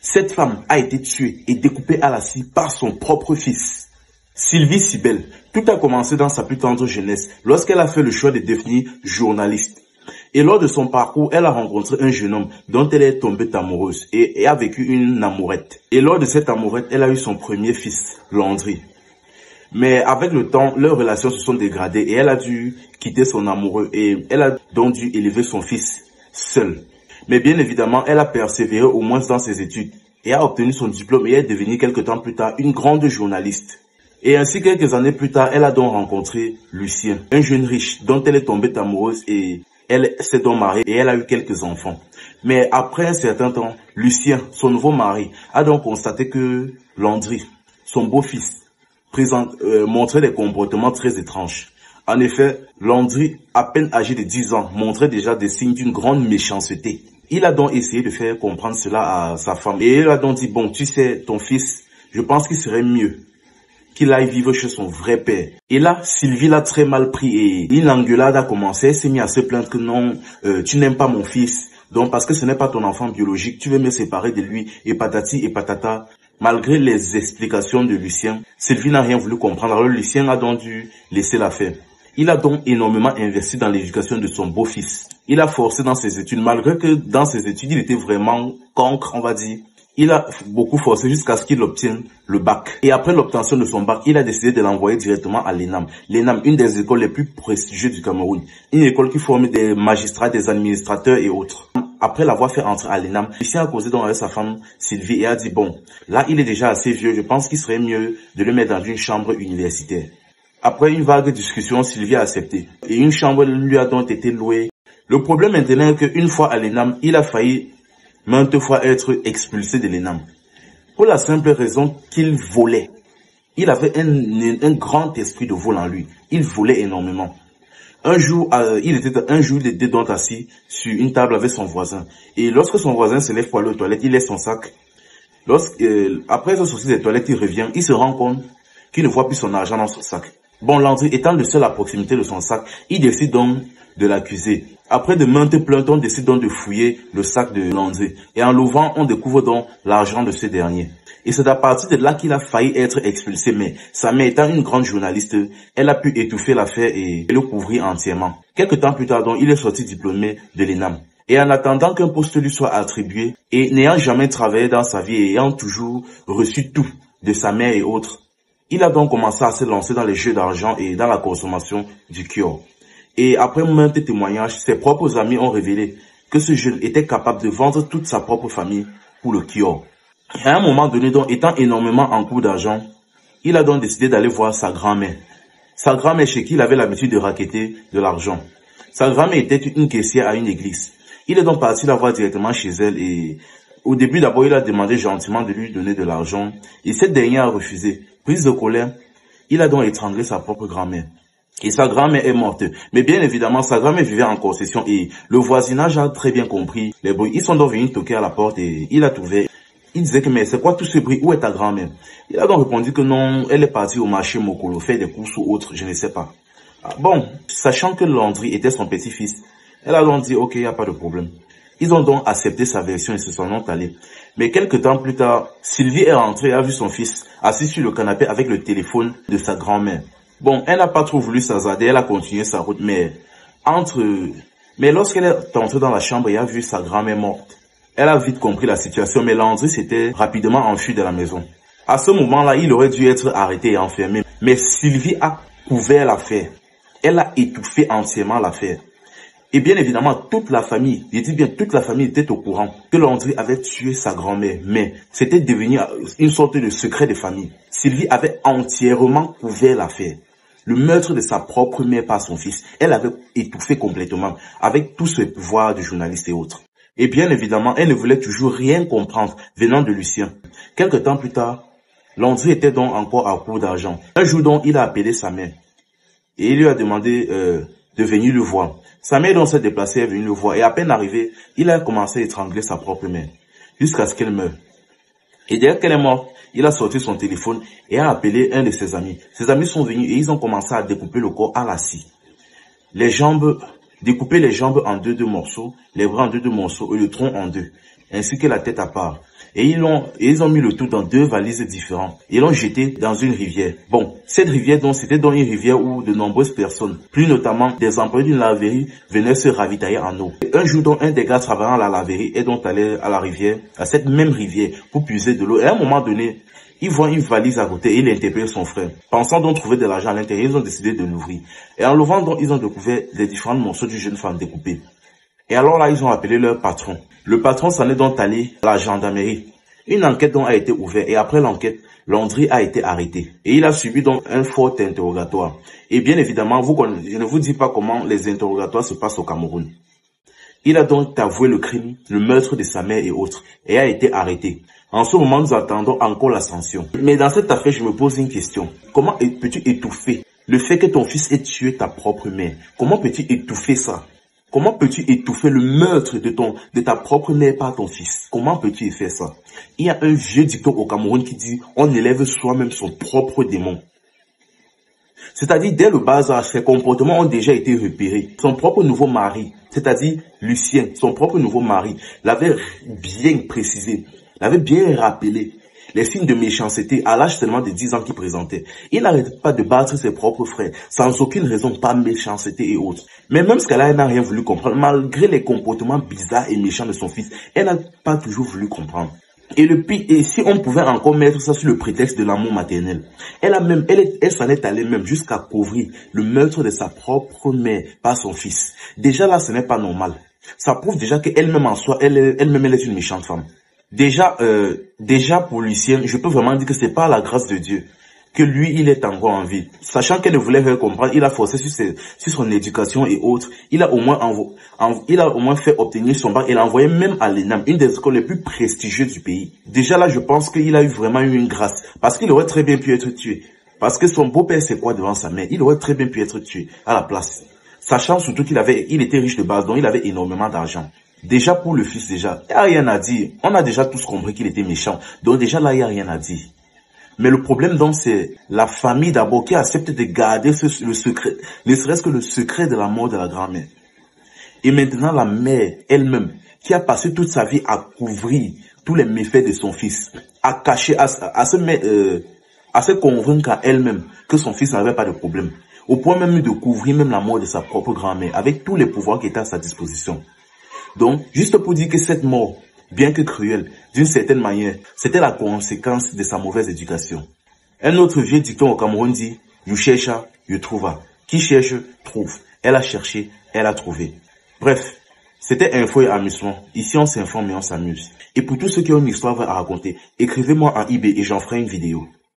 Cette femme a été tuée et découpée à la scie par son propre fils. Sylvie Sibel, tout a commencé dans sa plus tendre jeunesse lorsqu'elle a fait le choix de devenir journaliste. Et lors de son parcours, elle a rencontré un jeune homme dont elle est tombée amoureuse et a vécu une amourette. Et lors de cette amourette, elle a eu son premier fils, Landry. Mais avec le temps, leurs relations se sont dégradées et elle a dû quitter son amoureux et elle a donc dû élever son fils seule. Mais bien évidemment, elle a persévéré au moins dans ses études et a obtenu son diplôme et est devenue quelque temps plus tard une grande journaliste. Et ainsi, quelques années plus tard, elle a donc rencontré Lucien, un jeune riche dont elle est tombée amoureuse et elle s'est donc mariée et elle a eu quelques enfants. Mais après un certain temps, Lucien, son nouveau mari, a donc constaté que Landry, son beau-fils, montrait des comportements très étranges. En effet, Landry, à peine âgé de 10 ans, montrait déjà des signes d'une grande méchanceté. Il a donc essayé de faire comprendre cela à sa femme. Et il a donc dit, bon, tu sais, ton fils, je pense qu'il serait mieux qu'il aille vivre chez son vrai père. Et là, Sylvie l'a très mal pris et une engueulade a commencé. Elle s'est mise à se plaindre que non, tu n'aimes pas mon fils. Donc parce que ce n'est pas ton enfant biologique, tu veux me séparer de lui et patati et patata. Malgré les explications de Lucien, Sylvie n'a rien voulu comprendre. Alors Lucien a donc dû laisser l'affaire. Il a donc énormément investi dans l'éducation de son beau-fils. Il a forcé dans ses études, malgré que dans ses études, il était vraiment cancre, on va dire. Il a beaucoup forcé jusqu'à ce qu'il obtienne le bac. Et après l'obtention de son bac, il a décidé de l'envoyer directement à l'ENAM. L'ENAM, une des écoles les plus prestigieuses du Cameroun. Une école qui forme des magistrats, des administrateurs et autres. Après l'avoir fait entrer à l'ENAM, Lucien a causé donc avec sa femme Sylvie et a dit, bon, là il est déjà assez vieux, je pense qu'il serait mieux de le mettre dans une chambre universitaire. Après une vague discussion, Sylvie a accepté. Et une chambre lui a donc été louée. Le problème maintenant est qu'une fois à l'ENAM, il a failli maintes fois être expulsé de l'ENAM. Pour la simple raison qu'il volait. Il avait un grand esprit de vol en lui. Il volait énormément. Un jour, il était donc assis sur une table avec son voisin. Et lorsque son voisin se lève pour aller aux toilettes, il laisse son sac. Après être sorti des toilettes, il revient. Il se rend compte qu'il ne voit plus son argent dans son sac. Bon, Landry étant le seul à proximité de son sac, il décide donc de l'accuser. Après de maintes plaintes, on décide donc de fouiller le sac de Landry. Et en l'ouvrant, on découvre donc l'argent de ce dernier. Et c'est à partir de là qu'il a failli être expulsé. Mais sa mère étant une grande journaliste, elle a pu étouffer l'affaire et le couvrir entièrement. Quelques temps plus tard, donc, il est sorti diplômé de l'ENAM. Et en attendant qu'un poste lui soit attribué, et n'ayant jamais travaillé dans sa vie et ayant toujours reçu tout de sa mère et autres, il a donc commencé à se lancer dans les jeux d'argent et dans la consommation du Kior. Et après maintes témoignages, ses propres amis ont révélé que ce jeune était capable de vendre toute sa propre famille pour le Kior. À un moment donné, donc, étant énormément en cours d'argent, il a donc décidé d'aller voir sa grand-mère. Sa grand-mère chez qui il avait l'habitude de racketter de l'argent. Sa grand-mère était une caissière à une église. Il est donc parti la voir directement chez elle et au début d'abord il a demandé gentiment de lui donner de l'argent et cette dernière a refusé. Prise de colère, il a donc étranglé sa propre grand-mère. Et sa grand-mère est morte. Mais bien évidemment, sa grand-mère vivait en concession et le voisinage a très bien compris les bruits. Ils sont donc venus toquer à la porte et il a trouvé. Il disait que mais c'est quoi tout ce bruit? Où est ta grand-mère? Il a donc répondu que non, elle est partie au marché Mokolo faire des courses ou autre, je ne sais pas. Bon, sachant que Landry était son petit-fils, elle a donc dit ok, il n'y a pas de problème. Ils ont donc accepté sa version et se sont donc allés. Mais quelques temps plus tard, Sylvie est rentrée et a vu son fils assis sur le canapé avec le téléphone de sa grand-mère. Bon, elle n'a pas trop voulu s'hasarder, elle a continué sa route, mais lorsqu'elle est entrée dans la chambre et a vu sa grand-mère morte, elle a vite compris la situation, mais Landry s'était rapidement enfui de la maison. À ce moment-là, il aurait dû être arrêté et enfermé, mais Sylvie a couvert l'affaire. Elle a étouffé entièrement l'affaire. Et bien évidemment, toute la famille, je dis bien toute la famille était au courant que Landry avait tué sa grand-mère. Mais c'était devenu une sorte de secret de famille. Sylvie avait entièrement couvert l'affaire. Le meurtre de sa propre mère par son fils, elle avait étouffé complètement avec tout ce pouvoir de journaliste et autres. Et bien évidemment, elle ne voulait toujours rien comprendre venant de Lucien. Quelque temps plus tard, Landry était donc encore à court d'argent. Un jour donc, il a appelé sa mère et il lui a demandé de venir le voir. Sa mère donc s'est déplacée, est venue le voir et à peine arrivé, il a commencé à étrangler sa propre mère jusqu'à ce qu'elle meure. Et dès qu'elle est morte, il a sorti son téléphone et a appelé un de ses amis. Ses amis sont venus et ils ont commencé à découper le corps à la scie. Découper les jambes en deux morceaux, les bras en deux morceaux et le tronc en deux, ainsi que la tête à part. Et ils ont mis le tout dans 2 valises différentes. Et l'ont jeté dans une rivière. Bon, cette rivière, donc, c'était dans une rivière où de nombreuses personnes, plus notamment des employés d'une laverie, venaient se ravitailler en eau. Et un jour, donc, un des gars travaillant à la laverie est donc allé à la rivière, à cette même rivière, pour puiser de l'eau. Et à un moment donné, il voit une valise à côté et il interpelle son frère. Pensant donc trouver de l'argent à l'intérieur, ils ont décidé de l'ouvrir. Et en l'ouvrant, donc, ils ont découvert les différents morceaux d'une jeune femme découpée. Et alors là, ils ont appelé leur patron. Le patron s'en est donc allé à la gendarmerie. Une enquête donc a été ouverte et après l'enquête, Landry a été arrêté. Et il a subi donc un fort interrogatoire. Et bien évidemment, je ne vous dis pas comment les interrogatoires se passent au Cameroun. Il a donc avoué le crime, le meurtre de sa mère et autres, et a été arrêté. En ce moment, nous attendons encore la sanction. Mais dans cette affaire, je me pose une question. Comment peux-tu étouffer le fait que ton fils ait tué ta propre mère? Comment peux-tu étouffer ça? Comment peux-tu étouffer le meurtre de ta propre mère par ton fils? Comment peux-tu faire ça? Il y a un vieux dicton au Cameroun qui dit « On élève soi-même son propre démon ». C'est-à-dire, dès le bas âge, ses comportements ont déjà été repérés. Son propre nouveau mari, c'est-à-dire Lucien, son propre nouveau mari, l'avait bien précisé, l'avait bien rappelé. Les signes de méchanceté à l'âge seulement de 10 ans qu'il présentait. Il n'arrêtait pas de battre ses propres frères, sans aucune raison, pas méchanceté et autres. Mais même Scala, elle n'a rien voulu comprendre, malgré les comportements bizarres et méchants de son fils, elle n'a pas toujours voulu comprendre. Et le pire, et si on pouvait encore mettre ça sur le prétexte de l'amour maternel, elle s'en est allée même jusqu'à couvrir le meurtre de sa propre mère par son fils. Déjà là, ce n'est pas normal. Ça prouve déjà qu'elle-même en soi, elle-même est une méchante femme. Déjà pour Lucien, je peux vraiment dire que c'est par la grâce de Dieu que lui, il est encore en vie. Sachant qu'elle ne voulait rien comprendre, il a forcé sur son éducation et autres. Il a au moins fait obtenir son bac et l'a envoyé même à l'ENAM, une des écoles les plus prestigieuses du pays. Déjà là, je pense qu'il a vraiment eu une grâce. Parce qu'il aurait très bien pu être tué. Parce que son beau-père, c'est quoi devant sa mère? Il aurait très bien pu être tué à la place. Sachant surtout il était riche de base, donc il avait énormément d'argent. Déjà pour le fils, déjà, il n'y a rien à dire. On a déjà tous compris qu'il était méchant. Donc déjà là, il n'y a rien à dire. Mais le problème donc, c'est la famille d'abord qui accepte de garder le secret, ne serait-ce que le secret de la mort de la grand-mère. Et maintenant la mère elle-même, qui a passé toute sa vie à couvrir tous les méfaits de son fils, à cacher, à se convaincre à elle-même que son fils n'avait pas de problème. Au point même de couvrir même la mort de sa propre grand-mère, avec tous les pouvoirs qui étaient à sa disposition. Donc, juste pour dire que cette mort, bien que cruelle, d'une certaine manière, c'était la conséquence de sa mauvaise éducation. Un autre vieux dicton au Cameroun dit « You cherche, you trouve ». Qui cherche, trouve. Elle a cherché, elle a trouvé. Bref, c'était info et amusement. Ici, on s'informe et on s'amuse. Et pour tous ceux qui ont une histoire à raconter, écrivez-moi en IB et j'en ferai une vidéo.